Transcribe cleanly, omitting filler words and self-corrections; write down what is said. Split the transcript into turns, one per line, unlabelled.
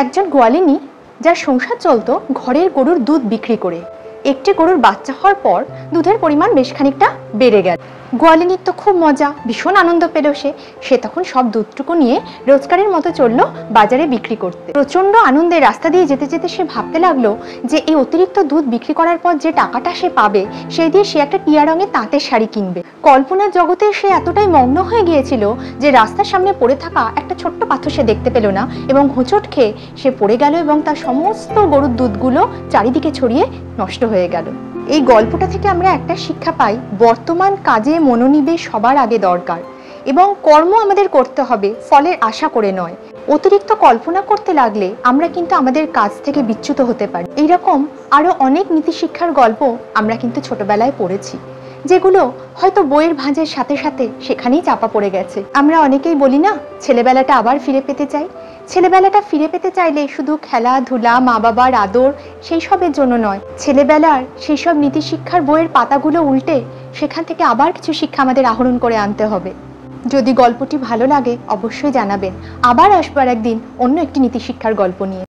একজন গোয়ালিনী যার সংসার চলতো ঘরের গরুর দুধ বিক্রি করে। একটি গরুর বাচ্চা হওয়ার পর দুধের পরিমাণ বেশ খানিকটা বেড়ে গেল। গোয়ালিনীর তো খুব মজা, ভীষণ আনন্দ পেল সে তখন সব দুধটুকু নিয়ে রোজগারের মতো চলল বাজারে বিক্রি করতে। প্রচণ্ড আনন্দে রাস্তা দিয়ে যেতে যেতে সে ভাবতে লাগলো যে এই অতিরিক্ত দুধ বিক্রি করার পর যে টাকাটা সে পাবে সেই দিয়ে সে একটা টিয়া রঙের তাঁতের শাড়ি কিনবে। কল্পনার জগতে সে এতটাই মগ্ন হয়ে গিয়েছিল যে রাস্তার সামনে পড়ে থাকা একটা ছোট্ট পাথর সে দেখতে পেল না এবং হোঁচট খেয়ে সে পড়ে গেল এবং তার সমস্ত গরুর দুধগুলো চারিদিকে ছড়িয়ে নষ্ট হয়ে গেল। এই গল্পটা থেকে আমরা একটা শিক্ষা পাই, বর্তমান কাজে মনোনিবেশ সবার আগে দরকার এবং কর্ম আমাদের করতে হবে, ফলের আশা করে নয়। অতিরিক্ত কল্পনা করতে লাগলে আমরা কিন্তু আমাদের কাজ থেকে বিচ্যুত হতে পারি। এইরকম আরও অনেক নীতিশিক্ষার গল্প আমরা কিন্তু ছোটবেলায় পড়েছি, যেগুলো হয়তো বইয়ের ভাঁজের সাথে সাথে সেখানেই চাপা পড়ে গেছে। আমরা অনেকেই বলি না, ছেলেবেলাটা আবার ফিরে পেতে চাই। ছেলেবেলাটা ফিরে পেতে চাইলে শুধু খেলাধুলা, মা বাবার আদর সেই সবের জন্য নয়, ছেলেবেলার সেই সব নীতিশিক্ষার বইয়ের পাতাগুলো উল্টে সেখান থেকে আবার কিছু শিক্ষা আমাদের আহরণ করে আনতে হবে। যদি গল্পটি ভালো লাগে অবশ্যই জানাবেন। আবার আসবার একদিন অন্য একটি নীতিশিক্ষার গল্প নিয়ে।